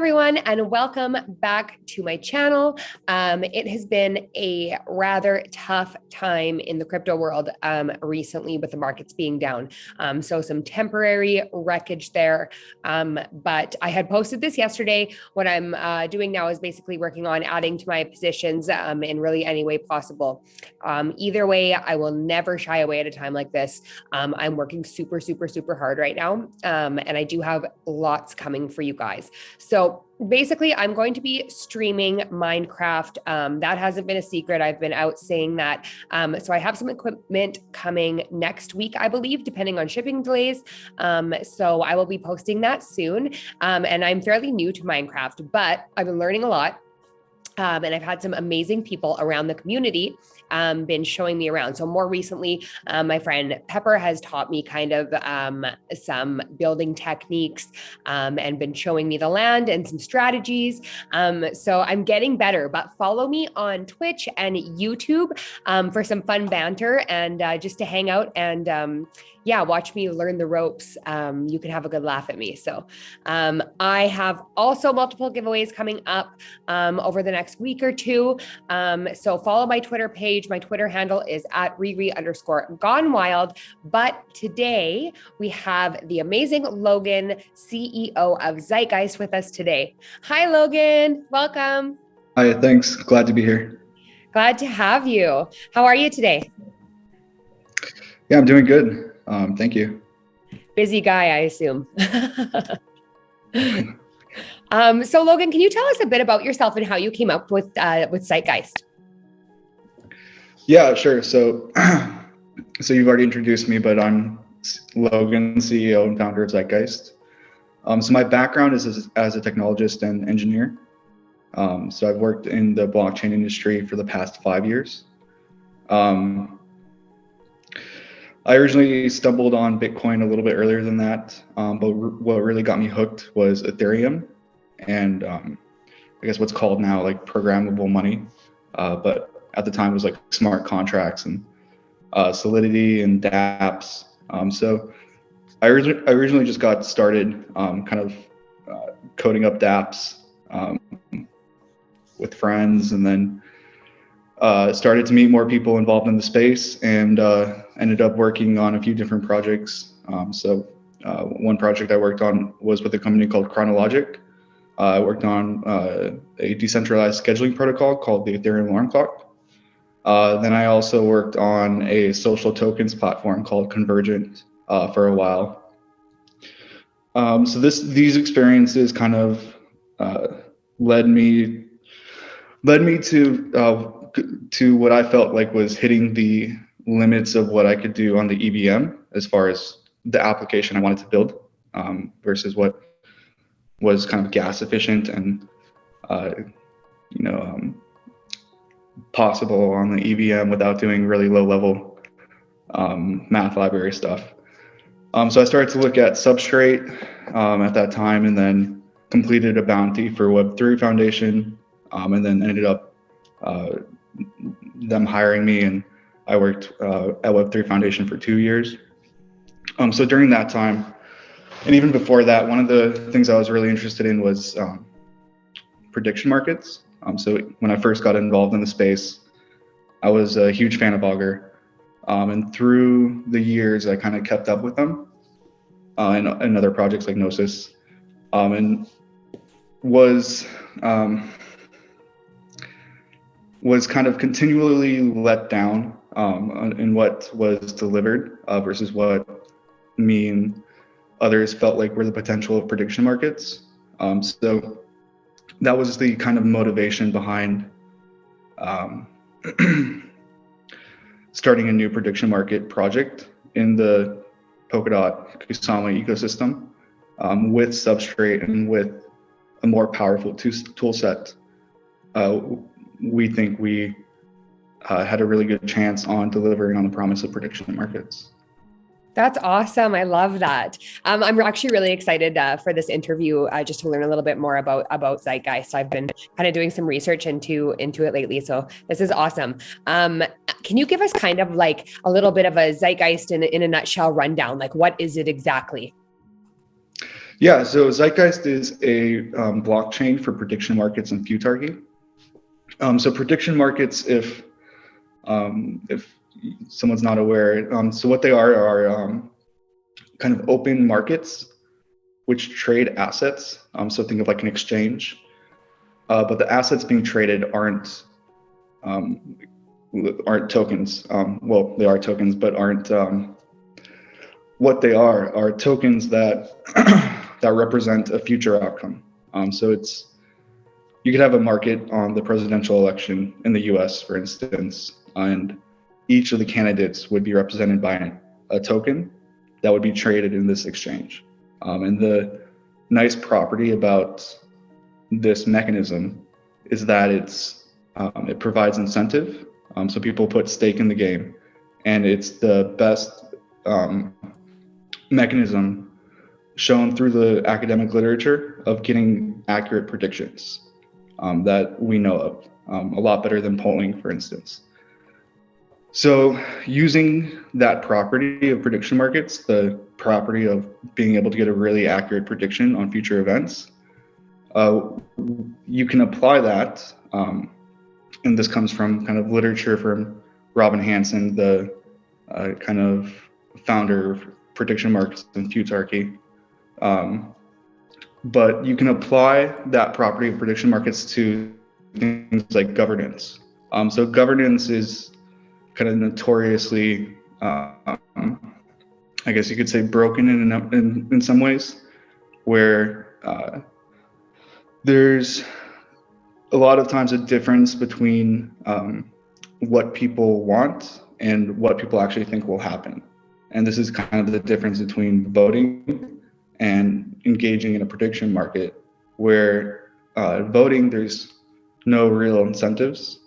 everyone, and welcome back to my channel. It has been a rather tough time in the crypto world recently with the markets being down. So some temporary wreckage there. But I had posted this yesterday. What I'm doing now is basically working on adding to my positions in really any way possible. Either way, I will never shy away at a time like this. I'm working super hard right now. And I do have lots coming for you guys. So basically, I'm going to be streaming Minecraft. That hasn't been a secret. I've been out saying that. So I have some equipment coming next week, I believe, depending on shipping delays. So I will be posting that soon. And I'm fairly new to Minecraft, but I've been learning a lot. And I've had some amazing people around the community been showing me around. So more recently, my friend Pepper has taught me kind of some building techniques and been showing me the land and some strategies. So I'm getting better, but follow me on Twitch and YouTube for some fun banter and just to hang out and watch me learn the ropes. You can have a good laugh at me. So I have also multiple giveaways coming up over the next week or two. So follow my Twitter page. My Twitter handle is at Riri_GoneWild. But today we have the amazing Logan, CEO of Zeitgeist, with us today. Hi, Logan. Welcome. Hi, thanks. Glad to be here. Glad to have you. How are you today? Yeah, I'm doing good. Thank you. Busy guy, I assume. So Logan, can you tell us a bit about yourself and how you came up with Zeitgeist? Yeah, sure. So you've already introduced me, but I'm Logan, CEO and founder of Zeitgeist. So my background is as a technologist and engineer. So I've worked in the blockchain industry for the past 5 years. I originally stumbled on Bitcoin a little bit earlier than that, but what really got me hooked was Ethereum and I guess what's called now like programmable money, but at the time it was like smart contracts and Solidity and dApps. So I originally just got started coding up dApps with friends, and then started to meet more people involved in the space and ended up working on a few different projects. One project I worked on was with a company called Chronologic. I worked on a decentralized scheduling protocol called the Ethereum Alarm Clock. Then I also worked on a social tokens platform called Convergent for a while. So these experiences kind of led me to what I felt like was hitting the limits of what I could do on the EVM as far as the application I wanted to build versus what was kind of gas efficient and possible on the EVM without doing really low level math library stuff. So I started to look at Substrate at that time, and then completed a bounty for Web3 Foundation, and then ended up them hiring me, and I worked at Web3 Foundation for 2 years. So during that time, and even before that, one of the things I was really interested in was prediction markets. So when I first got involved in the space, I was a huge fan of Augur. And through the years, I kind of kept up with them and other projects like Gnosis, and was kind of continually let down in what was delivered versus what me and others felt like were the potential of prediction markets. So that was the kind of motivation behind starting a new prediction market project in the Polkadot Moonsama ecosystem with Substrate and with a more powerful tool set. We think we had a really good chance on delivering on the promise of prediction markets. That's awesome. I love that. I'm actually really excited for this interview just to learn a little bit more about Zeitgeist. So I've been kind of doing some research into it lately. So this is awesome. Can you give us kind of like a little bit of a Zeitgeist in a nutshell rundown? Like, what is it exactly? Yeah, so Zeitgeist is a blockchain for prediction markets and futarchy. So prediction markets, if someone's not aware, so what they are kind of open markets which trade assets. So think of like an exchange, but the assets being traded aren't tokens. Well, they are tokens, but aren't. What they are tokens that that represent a future outcome. So you could have a market on the presidential election in the U.S., for instance, and each of the candidates would be represented by a token that would be traded in this exchange. And the nice property about this mechanism is that it provides incentive. So people put stake in the game, and it's the best mechanism shown through the academic literature of getting accurate predictions that we know of, a lot better than polling, for instance. So using that property of prediction markets, the property of being able to get a really accurate prediction on future events, you can apply that, and this comes from kind of literature from Robin Hanson, the kind of founder of prediction markets and futarchy. But you can apply that property of prediction markets to things like governance. So governance is kind of notoriously, I guess you could say, broken in some ways, where there's a lot of times a difference between what people want and what people actually think will happen. And this is kind of the difference between voting and engaging in a prediction market, where voting, there's no real incentives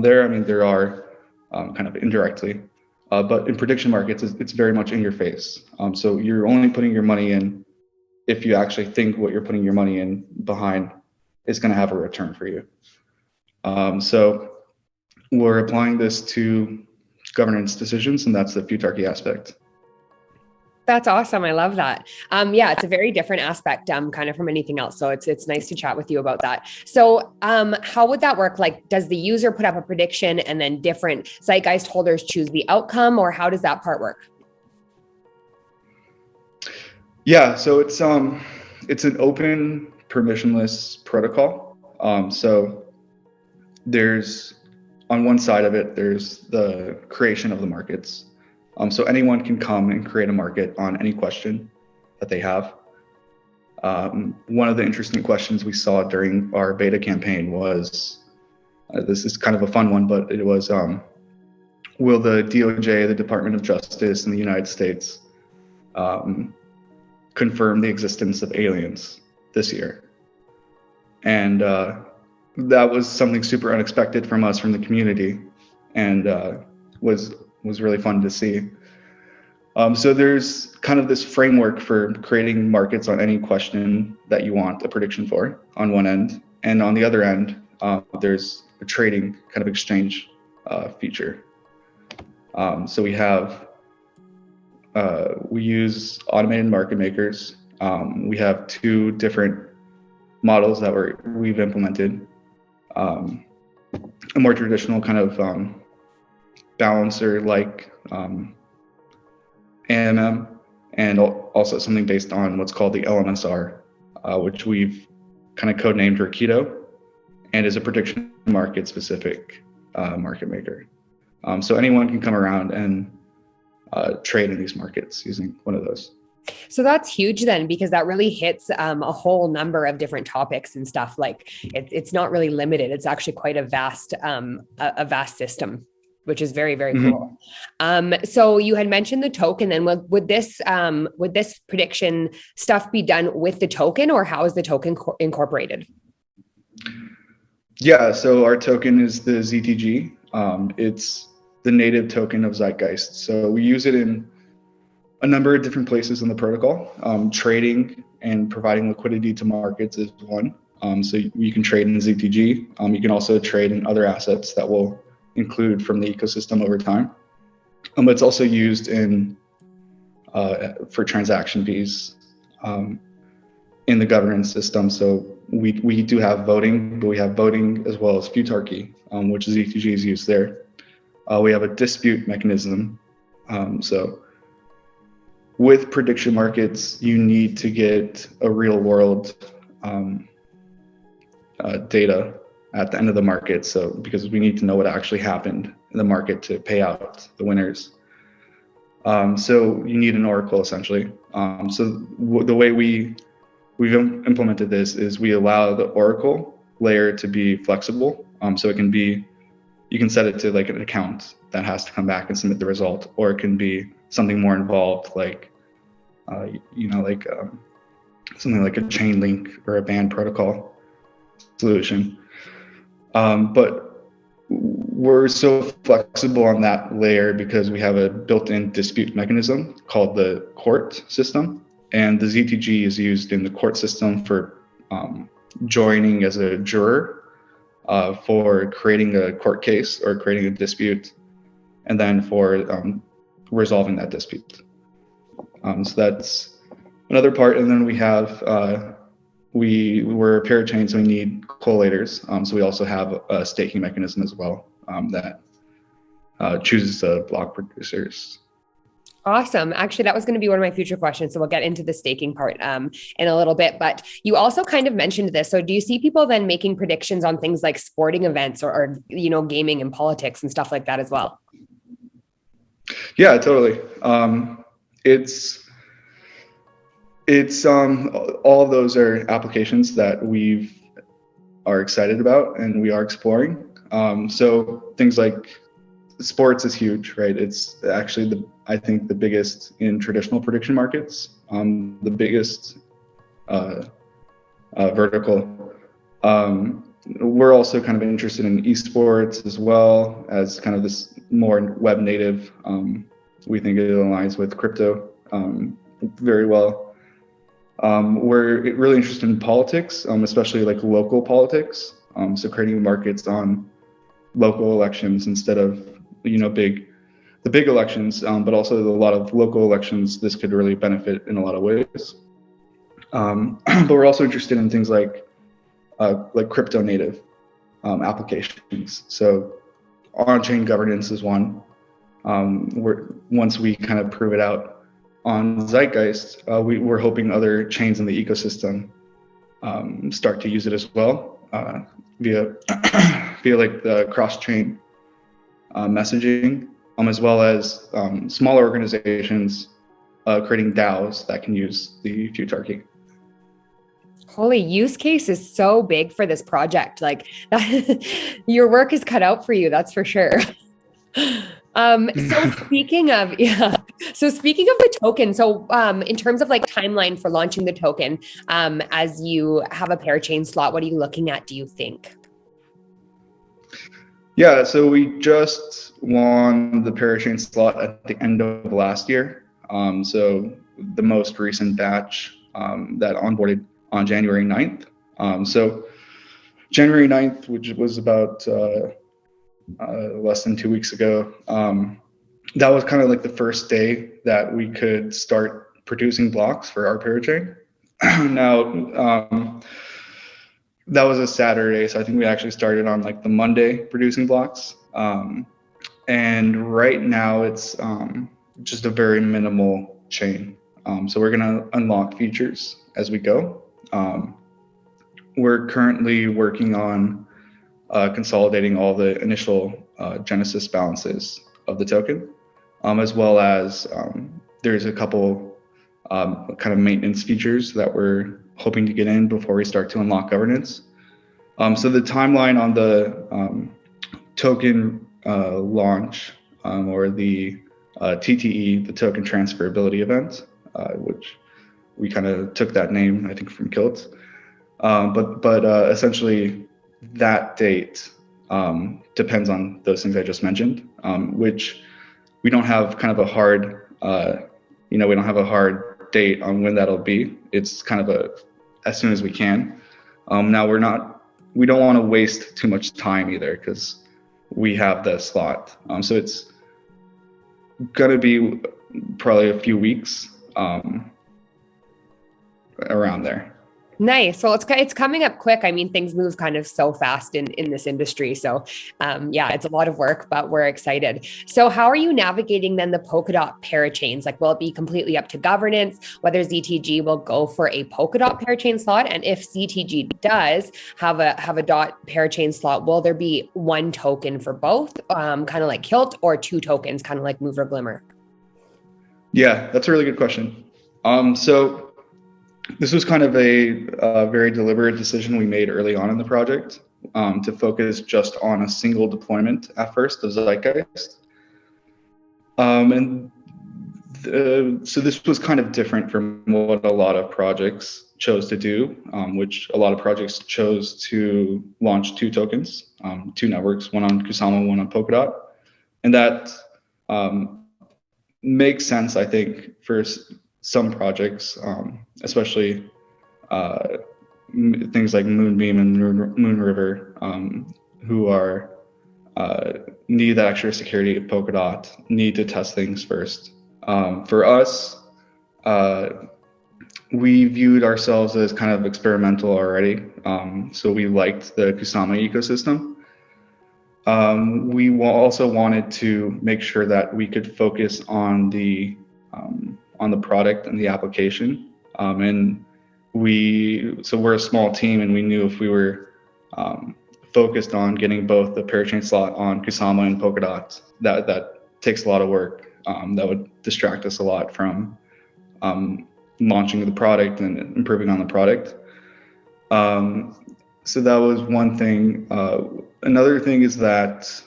there. I mean, there are kind of indirectly, but in prediction markets, it's very much in your face. So you're only putting your money in if you actually think what you're putting your money in behind is going to have a return for you. So we're applying this to governance decisions, and that's the futarchy aspect. That's awesome. I love that. Yeah, it's a very different aspect, kind of from anything else. So it's nice to chat with you about that. So how would that work? Like, does the user put up a prediction and then different Zeitgeist holders choose the outcome, or how does that part work? Yeah, so it's an open permissionless protocol. So there's, on one side of it, there's the creation of the markets. So anyone can come and create a market on any question that they have. One of the interesting questions we saw during our beta campaign was, this is kind of a fun one, but it was, will the DOJ, the Department of Justice in the United States, confirm the existence of aliens this year? And that was something super unexpected from us, from the community, and was really fun to see. So there's kind of this framework for creating markets on any question that you want a prediction for on one end. And on the other end, there's a trading kind of exchange feature. So we use automated market makers. We have two different models that we've implemented. A more traditional kind of balancer like AMM, and also something based on what's called the LMSR, which we've kind of codenamed Rakido, and is a prediction market specific market maker. So anyone can come around and trade in these markets using one of those. So that's huge then, because that really hits a whole number of different topics and stuff. Like it's not really limited. It's actually quite a vast system, which is very, very cool. So you had mentioned the token. Then would this prediction stuff be done with the token, or how is the token incorporated? Yeah, so our token is the ZTG. It's the native token of Zeitgeist. So we use it in a number of different places in the protocol. Trading and providing liquidity to markets is one. So you can trade in ZTG. You can also trade in other assets that will include from the ecosystem over time. It's also used in for transaction fees. in the governance system. So we do have voting, but we have voting as well as futarchy, which ZTG is used there. We have a dispute mechanism. So with prediction markets, you need to get a real world data at the end of the market. So because we need to know what actually happened in the market to pay out the winners. So you need an oracle essentially. So the way we've implemented this is we allow the oracle layer to be flexible. So it can be, you can set it to like an account that has to come back and submit the result, or it can be something more involved, like something like a chain link or a band protocol solution. But we're so flexible on that layer because we have a built-in dispute mechanism called the court system, and the ZTG is used in the court system for joining as a juror for creating a court case or creating a dispute, and then for resolving that dispute. So that's another part. And then we have we're a pairchain, so we need collators. So we also have a staking mechanism as well that chooses the block producers. Awesome. Actually, that was going to be one of my future questions. So we'll get into the staking part in a little bit, but you also kind of mentioned this. So do you see people then making predictions on things like sporting events or gaming and politics and stuff like that as well? Yeah, totally. It's all of those are applications that we are excited about and we are exploring. So things like sports is huge, right? It's actually I think the biggest in traditional prediction markets, the biggest vertical. We're also kind of interested in esports as well as kind of this more web native. We think it aligns with crypto very well. We're really interested in politics, especially like local politics. So creating markets on local elections instead of the big elections, but also a lot of local elections. This could really benefit in a lot of ways. But we're also interested in things like crypto native applications. So on-chain governance is one. Once we kind of prove it out on Zeitgeist, we're hoping other chains in the ecosystem start to use it as well via like the cross-chain messaging, as well as smaller organizations creating DAOs that can use the futarchy. Holy, use case is so big for this project. Like your work is cut out for you, that's for sure. So speaking of the token, so in terms of like timeline for launching the token, as you have a pairchain slot, what are you looking at, do you think? Yeah, so we just won the pairchain slot at the end of last year. So the most recent batch that onboarded on January 9th. So January 9th, which was about less than 2 weeks ago, that was kind of like the first day that we could start producing blocks for our pairchain. Now, that was a Saturday, so I think we actually started on like the Monday producing blocks. And right now it's just a very minimal chain. So we're gonna unlock features as we go. We're currently working on consolidating all the initial Genesis balances of the token, as well as there's a couple kind of maintenance features that we're hoping to get in before we start to unlock governance. So the timeline on the token launch or the TTE, the token transferability event, which we kind of took that name, I think, from Kilt. But essentially that date depends on those things I just mentioned, which we don't have kind of a hard, we don't have a hard date on when that'll be. It's kind of as soon as we can. Now we don't want to waste too much time either because we have the slot. So it's gonna be probably a few weeks around there. Nice. Well, it's coming up quick. I mean, things move kind of so fast in this industry. So, yeah, it's a lot of work, but we're excited. So, how are you navigating then the Polkadot parachains? Like, will it be completely up to governance whether ZTG will go for a Polkadot parachain slot? And if ZTG does have a dot parachain slot, will there be one token for both, kind of like Kilt, or two tokens, kind of like Mover Glimmer? Yeah, that's a really good question. So this was kind of a very deliberate decision we made early on in the project, to focus just on a single deployment at first of Zeitgeist. So this was kind of different from what a lot of projects chose to do, which a lot of projects chose to launch two tokens, two networks, one on Kusama, one on Polkadot. And that makes sense, I think, for some projects, especially things like Moonbeam and Moon River, who are need that extra security of Polkadot, need to test things first. For us, we viewed ourselves as kind of experimental already, so we liked the Kusama ecosystem. We also wanted to make sure that we could focus on the product and the application. And we're a small team, and we knew if we were focused on getting both the pairchain slot on Kusama and Polkadot, that takes a lot of work. That would distract us a lot from launching the product and improving on the product. So that was one thing. Another thing is that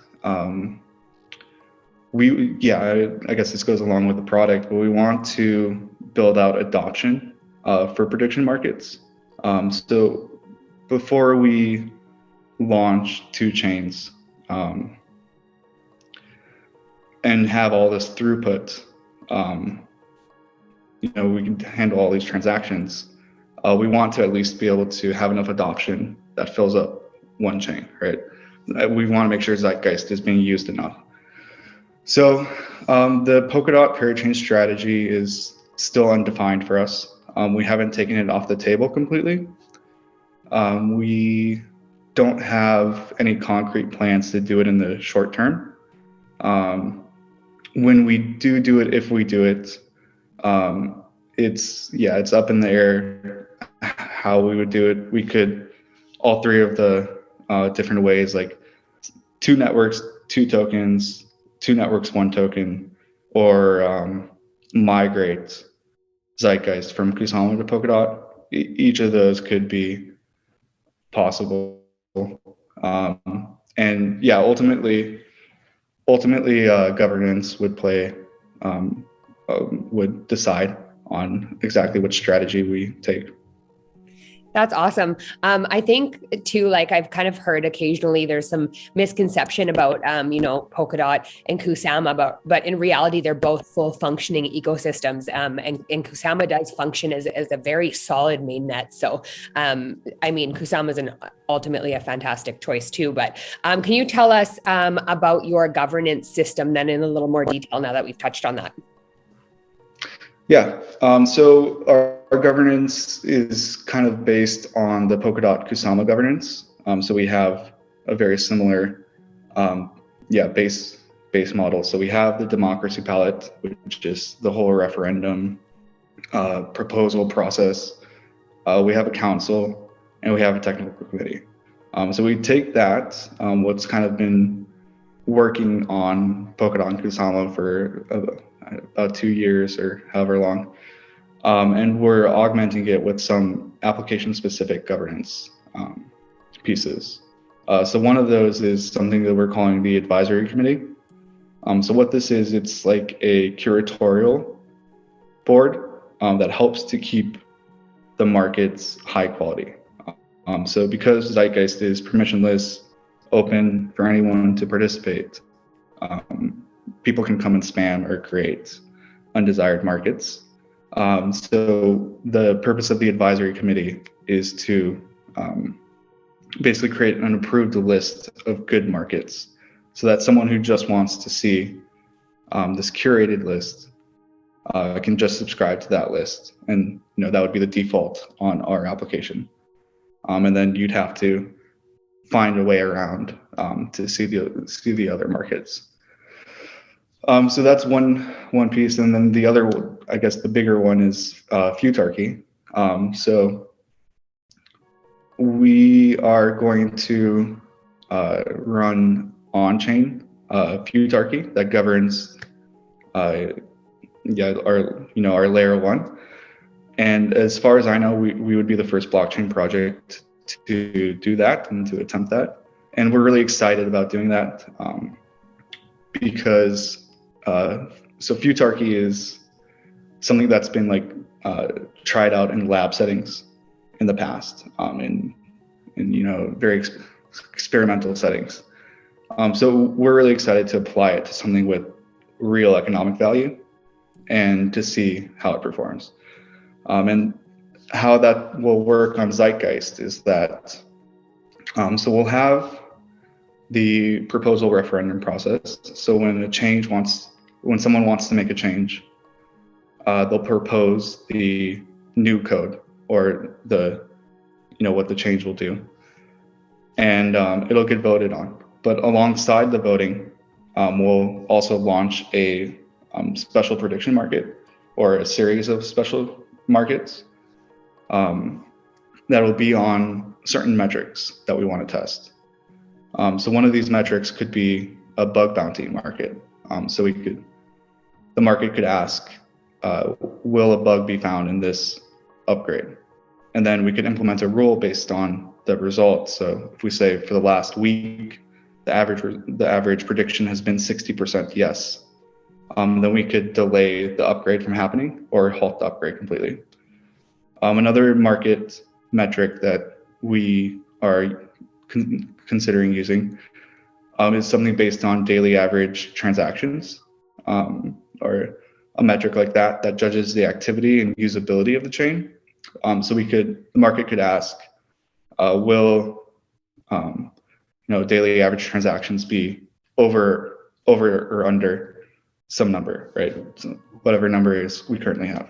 I guess this goes along with the product, but we want to build out adoption for prediction markets. So before we launch two chains and have all this throughput, we can handle all these transactions. We want to at least be able to have enough adoption that fills up one chain, right? We want to make sure Zeitgeist is being used enough. So the Polkadot parachain strategy is still undefined for us. We haven't taken it off the table completely. We don't have any concrete plans to do it in the short term. When we do it, if we do it, it's up in the air how we would do it. We could all three of the different ways, like two networks, two tokens, two networks, one token, or migrate Zeitgeist from Kusama to Polkadot. Each of those could be possible. And yeah, ultimately, governance would decide on exactly which strategy we take. That's awesome. I think too, like I've kind of heard occasionally there's some misconception about, Polkadot and Kusama, but in reality, they're both full functioning ecosystems. And Kusama does function as a very solid mainnet. So, Kusama is ultimately a fantastic choice too. But can you tell us about your governance system then in a little more detail now that we've touched on that? Yeah, so our governance is kind of based on the Polkadot Kusama governance. So we have a very similar base model. So we have the democracy palette, which is the whole referendum proposal process. We have a council, and we have a technical committee. So we take that, what's kind of been working on Polkadot and Kusama for about 2 years or however long, and we're augmenting it with some application-specific governance pieces. So one of those is something that we're calling the advisory committee. So what this is, it's like a curatorial board that helps to keep the markets high quality. So because Zeitgeist is permissionless, open for anyone to participate, people can come and spam or create undesired markets. So the purpose of the advisory committee is to basically create an approved list of good markets, so that someone who just wants to see this curated list can just subscribe to that list, and that would be the default on our application. And then you'd have to find a way around to see the other markets. So that's one piece, and then the other, I guess, the bigger one is Futarchy. So we are going to run on-chain Futarchy that governs our layer 1. And as far as I know, we would be the first blockchain project to do that and to attempt that. And we're really excited about doing that because so Futarchy is something that's been tried out in lab settings in the past, in very experimental settings. So we're really excited to apply it to something with real economic value and to see how it performs. And how that will work on Zeitgeist is that, so we'll have the proposal referendum process. So when someone wants to make a change, they'll propose the new code or what the change will do, and it'll get voted on. But alongside the voting, we'll also launch a special prediction market, or a series of special markets that will be on certain metrics that we want to test. So one of these metrics could be a bug bounty market. So the market could ask, will a bug be found in this upgrade? And then we could implement a rule based on the results. So if we say for the last week, the average prediction has been 60% yes, then we could delay the upgrade from happening or halt the upgrade completely. Another market metric that we are considering using is something based on daily average transactions, or a metric like that judges the activity and usability of the chain. So the market could ask, will daily average transactions be over or under some number, right? So whatever number is we currently have.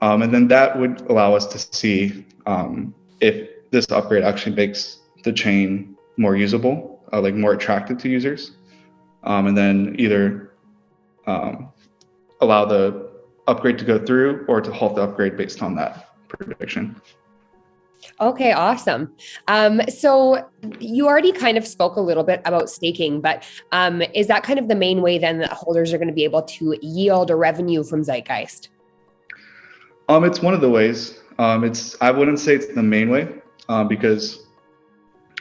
And then that would allow us to see if this upgrade actually makes the chain more usable, more attractive to users, and then either allow the upgrade to go through or to halt the upgrade based on that prediction. Okay, awesome. So you already kind of spoke a little bit about staking, but is that kind of the main way then that holders are going to be able to yield a revenue from Zeitgeist? It's one of the ways. I wouldn't say it's the main way, because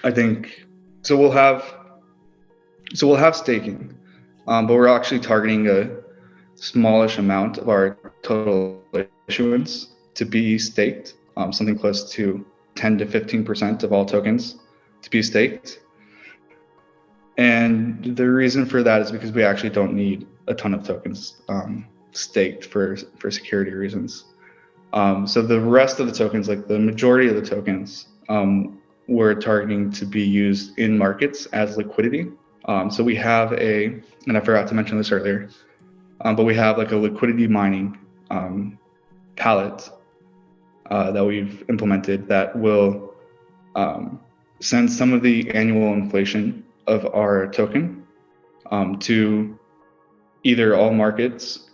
I think we'll have staking, but we're actually targeting a smallish amount of our total issuance to be staked, something close to 10 to 15% of all tokens to be staked. And the reason for that is because we actually don't need a ton of tokens staked for security reasons. So the rest of the tokens, like the majority of the tokens, we're targeting to be used in markets as liquidity. So we have and I forgot to mention this earlier, but we have a liquidity mining palette that we've implemented that will send some of the annual inflation of our token to either all markets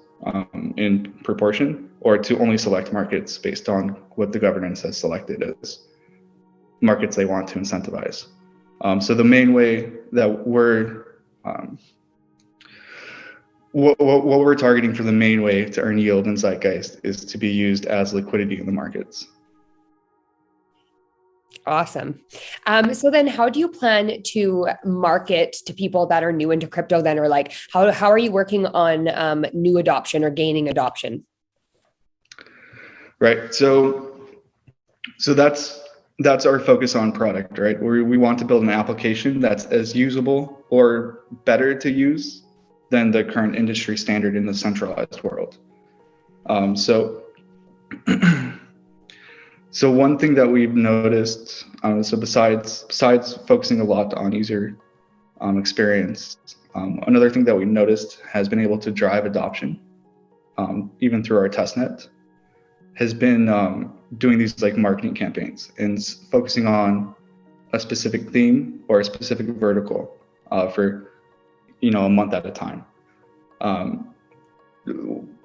in proportion, or to only select markets based on what the governance has selected as markets they want to incentivize. So the main way that what we're targeting for the main way to earn yield in Zeitgeist is to be used as liquidity in the markets. Awesome. So then how do you plan to market to people that are new into crypto then, or how are you working on new adoption or gaining adoption? Right. So that's our focus on product, right? We want to build an application that's as usable or better to use than the current industry standard in the centralized world. So one thing that we've noticed, so besides focusing a lot on user experience, another thing that we noticed has been able to drive adoption even through our testnet, has been doing these like marketing campaigns and focusing on a specific theme or a specific vertical for a month at a time.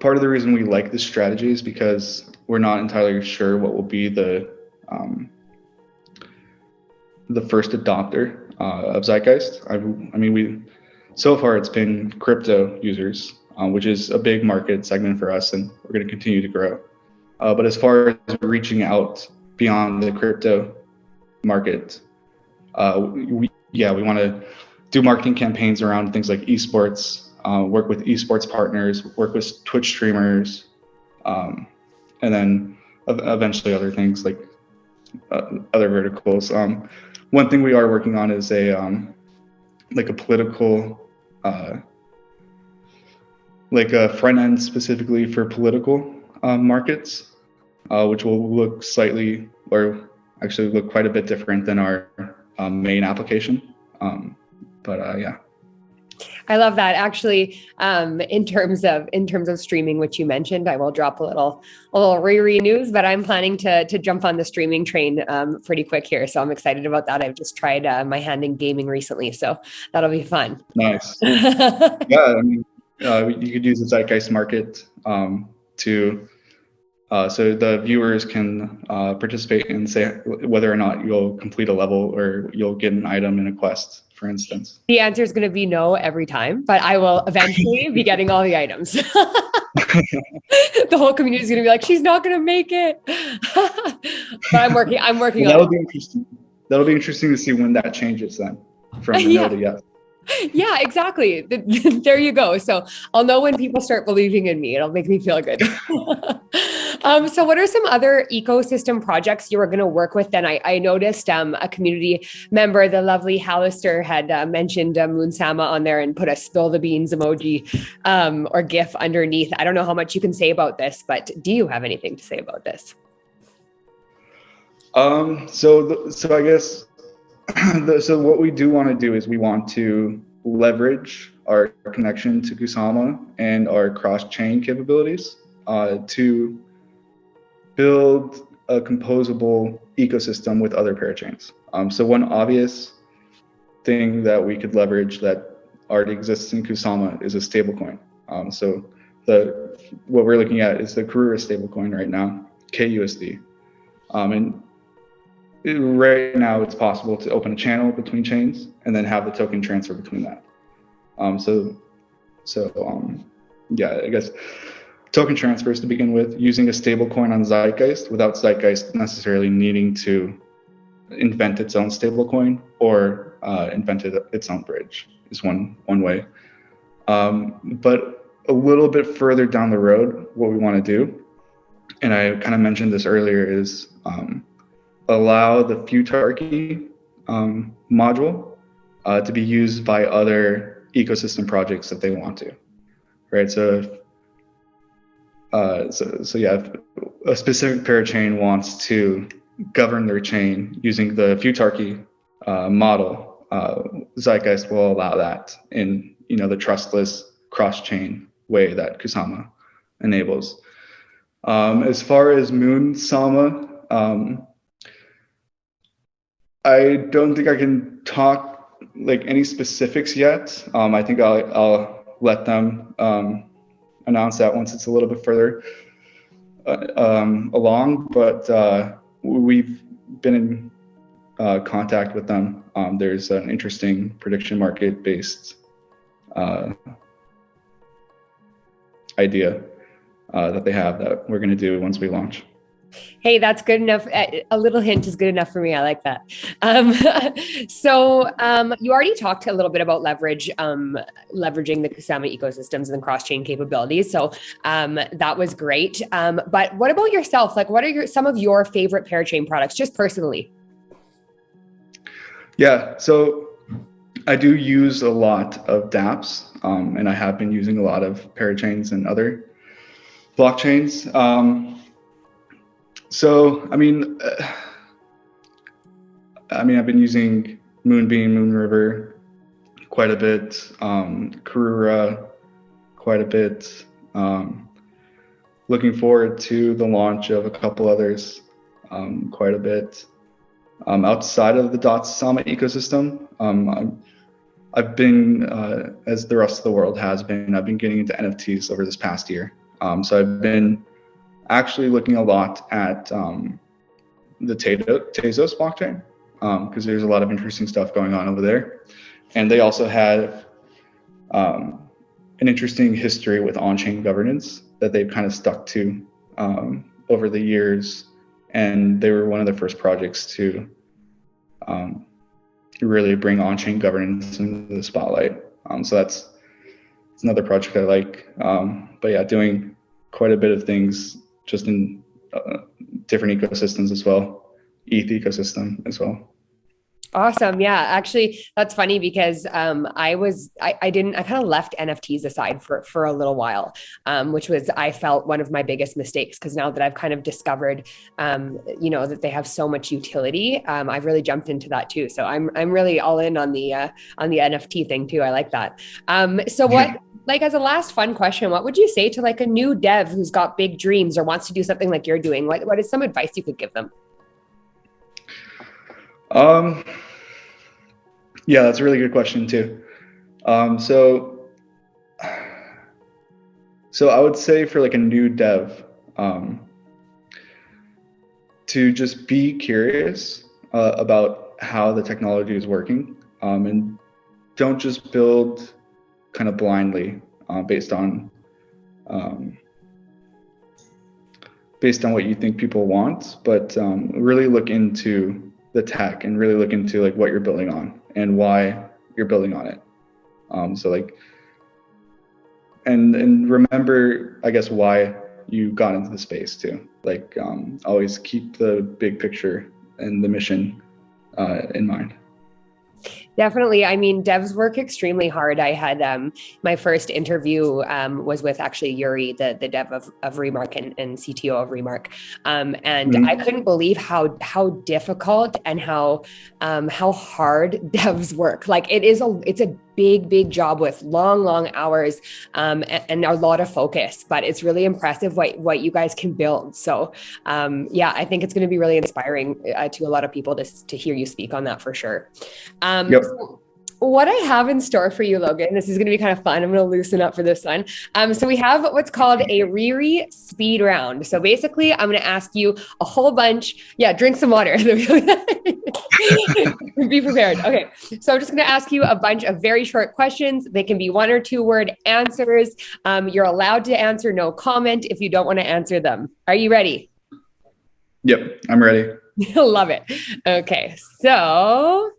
Part of the reason we like this strategy is because we're not entirely sure what will be the first adopter of Zeitgeist. I mean, so far it's been crypto users, which is a big market segment for us, and we're going to continue to grow. But as far as reaching out beyond the crypto market, we want to do marketing campaigns around things like esports, work with esports partners, work with Twitch streamers, and then eventually other things like other verticals. One thing we are working on is a political, like a front end specifically for political markets, which will look slightly, or actually look quite a bit different than our main application. Yeah. I love that. Actually, in terms of streaming, which you mentioned, I will drop a little Riri news, but I'm planning to jump on the streaming train pretty quick here. So I'm excited about that. I've just tried my hand in gaming recently, so that'll be fun. Nice. Yeah, I mean, you could use the Zeitgeist market to so the viewers can participate and say whether or not you'll complete a level or you'll get an item in a quest, for instance. The answer is going to be no every time, but I will eventually be getting all the items. The whole community is going to be like, she's not going to make it. But I'm working on it. That'll be interesting. That'll be interesting to see when that changes then from the no to yes. Yeah, exactly. There you go. So I'll know when people start believing in me. It'll make me feel good. So what are some other ecosystem projects you were going to work with then? I noticed a community member, the lovely Hallister, had mentioned Moonsama on there and put a spill the beans emoji or GIF underneath. I don't know how much you can say about this, but do you have anything to say about this? So I guess so what we do want to do is we want to leverage our connection to Kusama and our cross-chain capabilities to build a composable ecosystem with other parachains. So one obvious thing that we could leverage that already exists in Kusama is a stablecoin. So what we're looking at is the Karura stablecoin right now, KUSD. And right now it's possible to open a channel between chains and then have the token transfer between that. Yeah, I guess token transfers to begin with, using a stable coin on Zeitgeist without Zeitgeist necessarily needing to invent its own stable coin or invent its own bridge is one way. But a little bit further down the road, what we want to do, and I kind of mentioned this earlier, is allow the futarchy module to be used by other ecosystem projects if they want to, right? So yeah, if a specific parachain wants to govern their chain using the futarchy model, Zeitgeist will allow that in the trustless cross-chain way that Kusama enables. As far as Moonsama, I don't think I can talk like any specifics yet. I think I'll let them announce that once it's a little bit further along. But we've been in contact with them. There's an interesting prediction market based idea that they have that we're going to do once we launch. Hey, that's good enough. A little hint is good enough for me. I like that. So you already talked a little bit about leveraging the Kusama ecosystems and cross-chain capabilities. So that was great. But what about yourself? Like, what are some of your favorite parachain products, just personally? Yeah, so I do use a lot of dApps, and I have been using a lot of parachains and other blockchains. So, I mean, I've been using Moonbeam, Moonriver quite a bit, Karura quite a bit. looking forward to the launch of a couple others quite a bit. Outside of the Moonsama ecosystem, I've been, as the rest of the world has been, I've been getting into NFTs over this past year. So I've been actually looking a lot at the Tezos blockchain, because there's a lot of interesting stuff going on over there. And they also have an interesting history with on-chain governance that they've kind of stuck to over the years. And they were one of the first projects to really bring on-chain governance into the spotlight. So it's another project I like. But yeah, doing quite a bit of things just in different ecosystems as well, ETH ecosystem as well. Awesome. Yeah, actually, that's funny because I kind of left NFTs aside for a little while, which was, I felt, one of my biggest mistakes, because now that I've kind of discovered, that they have so much utility, I've really jumped into that too. So I'm really all in on the NFT thing too. I like that. So what, like, as a last fun question, what would you say to like a new dev who's got big dreams or wants to do something like you're doing? What is some advice you could give them? Yeah, that's a really good question too. So I would say for like a new dev, to just be curious about how the technology is working, and don't just build kind of blindly based on what you think people want, but really look into the tech and really look into like what you're building on and why you're building on it. So like, and remember, I guess, why you got into the space too. Like, always keep the big picture and the mission in mind. Definitely. I mean, devs work extremely hard. I had my first interview was with actually Riri, the dev of Remark and CTO of Remark. And I couldn't believe how difficult and how hard devs work. Like it's a big job with long hours and a lot of focus, but it's really impressive what you guys can build. So yeah, I think it's going to be really inspiring to a lot of people to hear you speak on that for sure. Yep. So what I have in store for you, Logan, this is going to be kind of fun. I'm going to loosen up for this one. So we have what's called a Riri speed round. So basically, I'm going to ask you a whole bunch. Yeah, drink some water. Be prepared. Okay. So I'm just going to ask you a bunch of very short questions. They can be 1 or 2 word answers. You're allowed to answer no comment if you don't want to answer them. Are you ready? Yep, I'm ready. Love it. Okay. So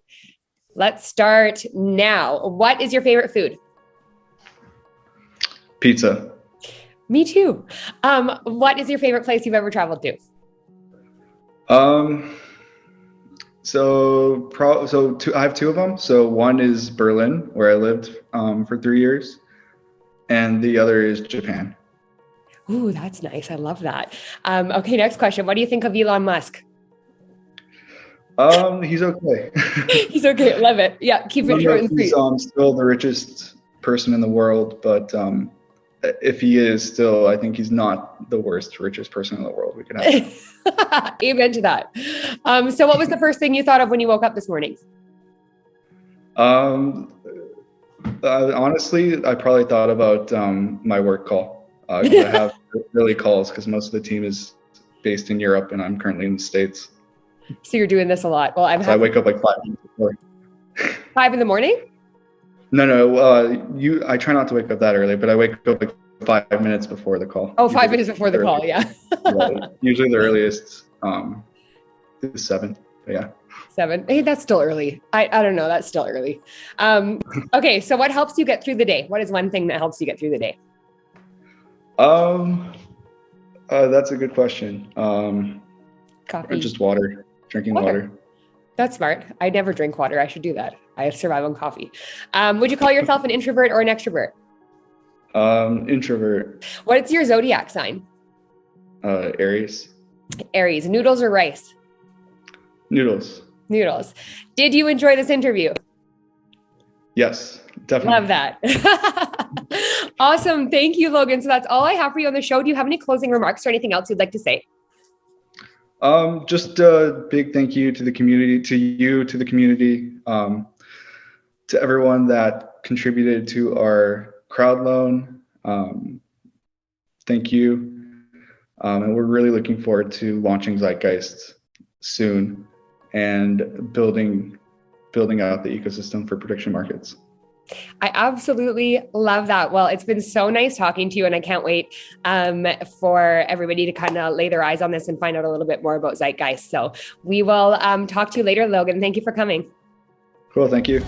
let's start now. What is your favorite food? Pizza. Me too. What is your favorite place you've ever traveled to? I have 2 of them. So one is Berlin, where I lived for 3 years, and the other is Japan. Ooh, that's nice. I love that. Okay, next question. What do you think of Elon Musk? He's okay. He's okay. Love it. Yeah, keep it short and sweet. He's still the richest person in the world, but if he is still, I think he's not the richest person in the world we could have. Amen to that. So what was the first thing you thought of when you woke up this morning? Honestly, I probably thought about my work call. I have early calls because most of the team is based in Europe and I'm currently in the States. So you're doing this a lot. Well, I wake up like 5 minutes before. 5 in the morning? No. I try not to wake up that early, but I wake up like 5 minutes before the call. Oh, 5 minutes before the call, yeah. Usually the earliest is 7. But yeah. 7. Hey, that's still early. I don't know. That's still early. Okay, so what helps you get through the day? What is one thing that helps you get through the day? That's a good question. Coffee. Just water. Drinking water. That's smart. I never drink water. I should do that. I survive on coffee. Would you call yourself an introvert or an extrovert? Introvert. What's your zodiac sign? Aries. Aries. Noodles or rice? Noodles. Noodles. Did you enjoy this interview? Yes, definitely. Love that. Awesome. Thank you, Logan. So that's all I have for you on the show. Do you have any closing remarks or anything else you'd like to say? Just a big thank you to the community, to you, to the community, to everyone that contributed to our crowd loan. Thank you. And we're really looking forward to launching Zeitgeist soon and building out the ecosystem for prediction markets. I absolutely love that. Well, it's been so nice talking to you, and I can't wait for everybody to kind of lay their eyes on this and find out a little bit more about Zeitgeist. So we will talk to you later, Logan. Thank you for coming. Cool. Thank you.